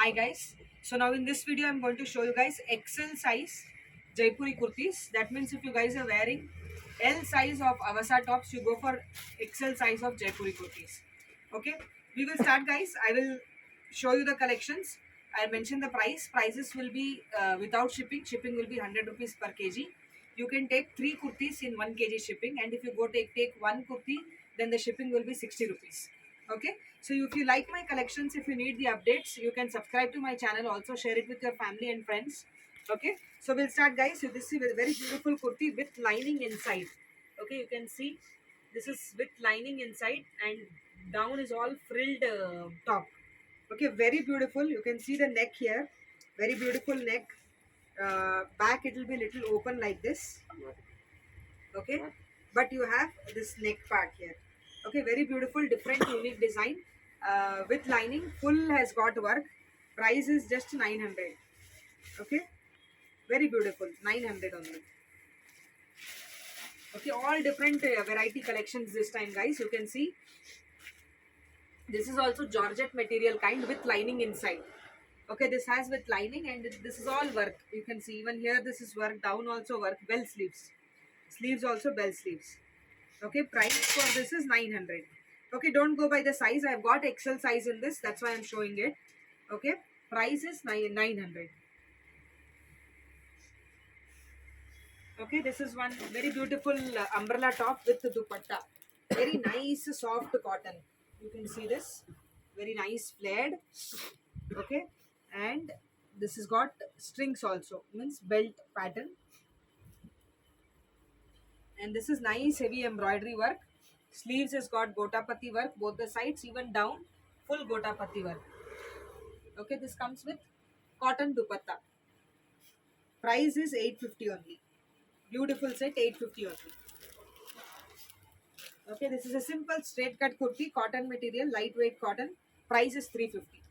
Hi guys, so now in this video I'm going to show you guys XL size Jaipuri kurtis. That means if you guys are wearing L size of Avasa tops, you go for XL size of Jaipuri kurtis. Okay, we will start guys. I will show you the collections. I'll mention the price. Prices will be without shipping. Shipping will be 100 rupees per kg. You can take 3 kurtis in 1 kg shipping, and if you go take 1 kurti, then the shipping will be 60 rupees. Okay, so if you like my collections, if you need the updates, you can subscribe to my channel. Also share it with your family and friends. Okay, so we'll start guys. So this is a very beautiful kurti with lining inside. Okay, you can see this is with lining inside, and down is all frilled top. Okay, very beautiful. You can see the neck here. Very beautiful neck. Back it will be little open like this. Okay, but you have this neck part here. Okay, very beautiful, different, unique design with lining. Full has got work. Price is just 900. Okay, very beautiful, 900 only. Okay, all different variety collections this time guys. You can see this is also Georgette material kind with lining inside. Okay, this has with lining, and this is all work. You can see even here this is work, down also work, bell sleeves. Sleeves also bell sleeves. Okay, price for this is 900. Okay, don't go by the size. I've got XL size in this. That's why I'm showing it. Okay, price is 900. Okay, this is one very beautiful umbrella top with dupatta. Very nice soft cotton. You can see this. Very nice flared. Okay, and this has got strings also. Means belt pattern. And this is nice heavy embroidery work. Sleeves has got gotapati work both the sides, even down full gotapati work. Okay, this comes with cotton dupatta. Price is 850 only. Beautiful set, 850 only. Okay, this is a simple straight cut kurti, cotton material, lightweight cotton. Price is 350.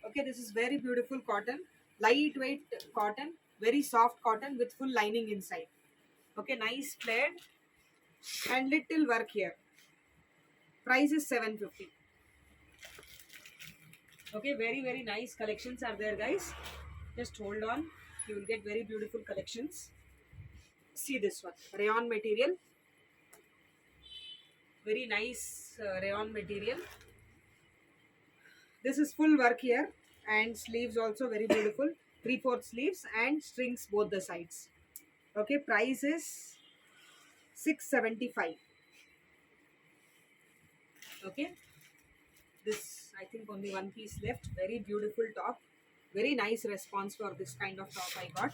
Okay, this is very beautiful cotton, lightweight cotton, very soft cotton with full lining inside. Okay, nice flared and little work here. Price is 750. Okay, very nice collections are there guys. Just hold on, you will get very beautiful collections. See this one, rayon material, very nice rayon material. This is full work here, and sleeves also very beautiful, 3/4 sleeves and strings both the sides. Okay, price is 675. Okay, this I think only one piece left. Very beautiful top, very nice response for this kind of top I got.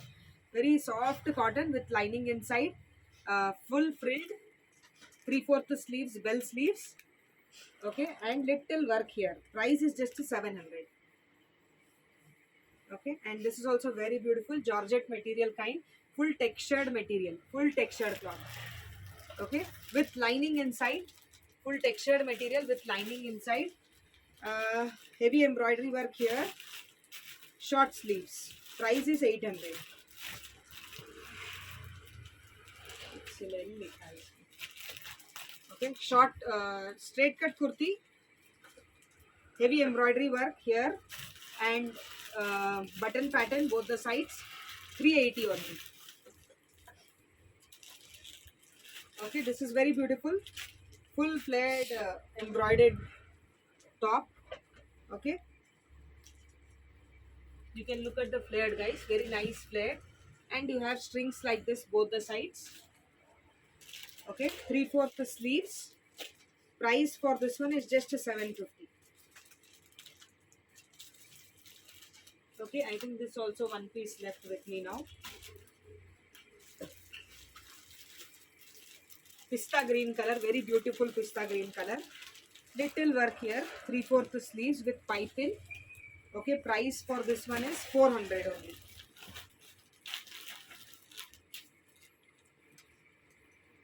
Very soft cotton with lining inside, full frilled, 3/4 sleeves, bell sleeves. Okay, and little work here. Price is just 700. Okay, and this is also very beautiful Georgette material kind, full textured material, full textured cloth. Okay, with lining inside, full textured material with lining inside. Heavy embroidery work here, short sleeves. Price is 800. Okay, short straight cut kurti, heavy embroidery work here, and button pattern both the sides, 380 only. Okay, this is very beautiful, full flared embroidered top. Okay, you can look at the flared guys, very nice flared, and you have strings like this both the sides. Okay, 3/4 sleeves. Price for this one is just 750. Okay, I think this also one piece left with me now. Pista green color, very beautiful pista green color. Little work here, 3/4 sleeves with piping. Okay, price for this one is 400 only.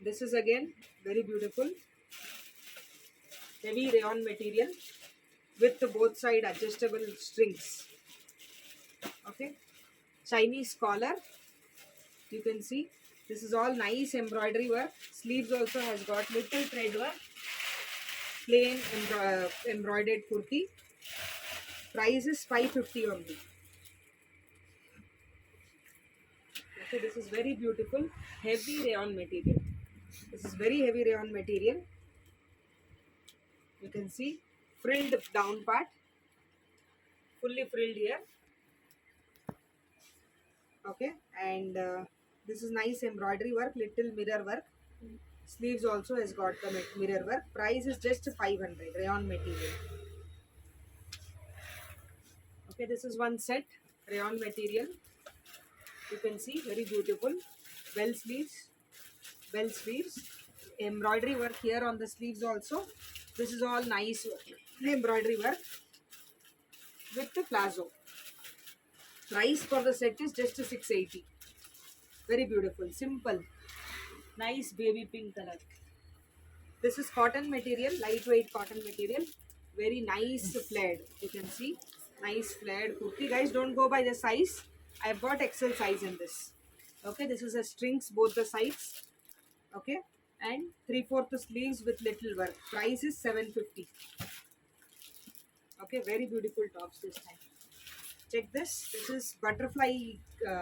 This is again very beautiful, heavy rayon material with both side adjustable strings. Okay, Chinese collar. You can see this is all nice embroidery work. Sleeves also has got little thread work. plain embroidered kurti. Price is 550 only. Okay, this is very beautiful, heavy rayon material. This is very heavy rayon material. You can see frilled down part, fully frilled here. Okay, and this is nice embroidery work, little mirror work. Sleeves also has got the mirror work. Price is just 500, rayon material. Okay, this is one set, rayon material. You can see very beautiful. Bell sleeves, embroidery work here on the sleeves also. This is all nice embroidery work with the plazo. Price for the set is just 680. Very beautiful, simple, nice baby pink color. This is cotton material, lightweight cotton material. Very nice flared. You can see nice flared kurti. Guys, don't go by the size. I've got XL size in this. Okay, this is a strings both the sides. Okay, and 3/4 sleeves with little work. Price is 750. Okay, very beautiful tops this time. Check this. This is butterfly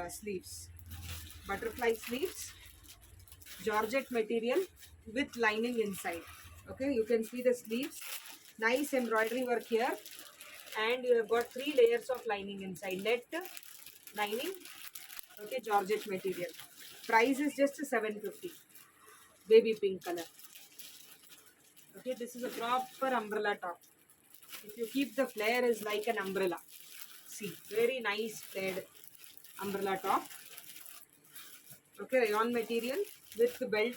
sleeves. Butterfly sleeves, georgette material with lining inside. Okay, you can see the sleeves. Nice embroidery work here, and you have got 3 layers of lining inside. Net lining. Okay, georgette material. Price is just 750. Baby pink color. Okay, this is a proper umbrella top. If you keep the flare is like an umbrella. See, very nice flared umbrella top. Okay, rayon material with the belt.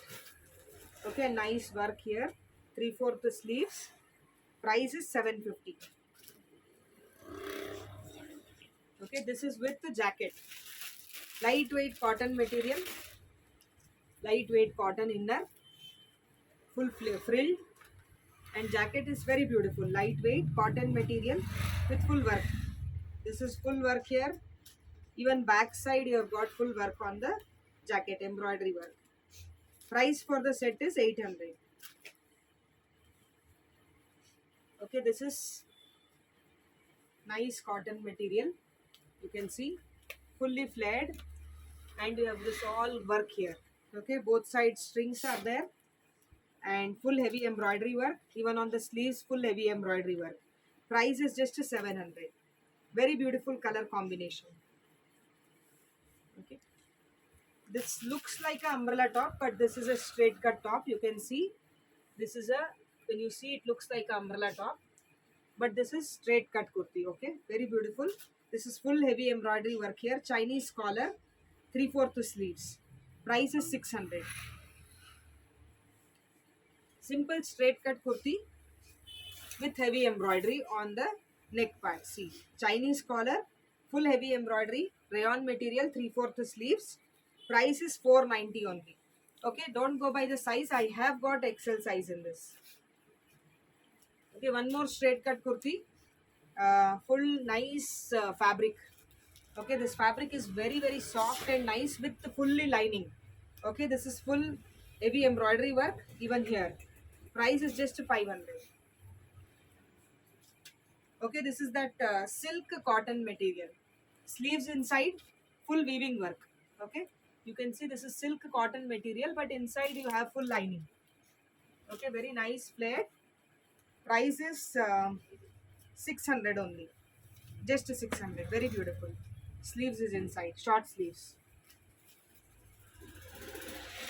Okay, nice work here. 3/4 sleeves. Price is 750. Okay, this is with the jacket. Lightweight cotton material. Lightweight cotton inner. Full frilled. And jacket is very beautiful. Lightweight cotton material with full work. This is full work here. Even back side you have got full work on the jacket, embroidery work. Price for the set is 800. Okay, this is nice cotton material. You can see fully flared, and you have this all work here. Okay, both sides strings are there, and full heavy embroidery work. Even on the sleeves, full heavy embroidery work. Price is just 700. Very beautiful color combination. Okay, this looks like an umbrella top, but this is a straight cut top. You can see this is a, when you see it looks like an umbrella top, but this is straight cut kurti. Okay, very beautiful. This is full heavy embroidery work here. Chinese collar, 3/4 sleeves. Price is 600. Simple straight cut kurti with heavy embroidery on the neck part. See, Chinese collar, full heavy embroidery, rayon material, 3/4 sleeves. Price is 490 only. Okay, don't go by the size. I have got XL size in this. Okay, one more straight cut kurti. Full nice fabric. Okay, this fabric is very soft and nice with fully lining. Okay, this is full heavy embroidery work even here. Price is just 500. Okay, this is that silk cotton material. Sleeves inside, full weaving work. Okay, you can see this is silk cotton material, but inside you have full lining. Okay, very nice flared. Price is 600 only. Just 600. Very beautiful. Sleeves is inside, short sleeves.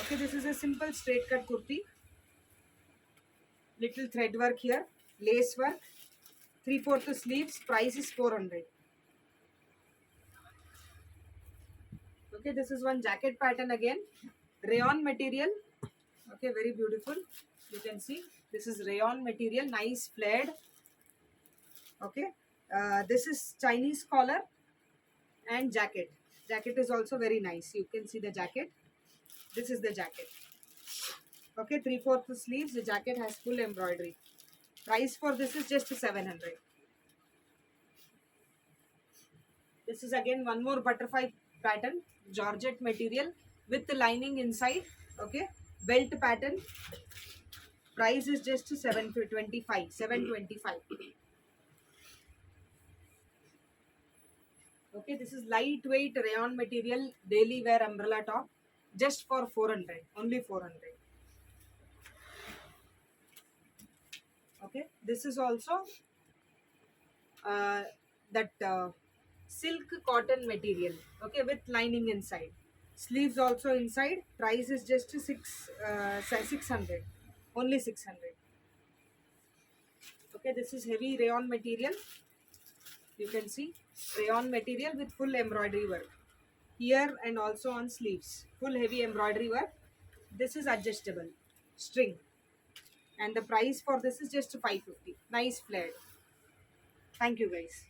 Okay, this is a simple straight cut kurti. Little thread work here, lace work, 3/4 sleeves. Price is 400. Okay, this is one jacket pattern again, rayon material. Okay, very beautiful. You can see this is rayon material, nice flared. Okay, this is Chinese collar and jacket. Jacket is also very nice. You can see the jacket. This is the jacket. Okay, 3/4 sleeves. The jacket has full embroidery. Price for this is just 700. This is again one more butterfly pattern, georgette material with the lining inside. Okay, belt pattern. Price is just 725. 725. Okay, this is lightweight rayon material daily wear umbrella top, just for 400. Only 400. Okay, this is also uh, that silk cotton material. Okay, with lining inside. Sleeves also inside. Price is just 600. Only 600. Okay, this is heavy rayon material. You can see rayon material with full embroidery work here and also on sleeves. Full heavy embroidery work. This is adjustable string, and the price for this is just 550. Nice flared. Thank you guys.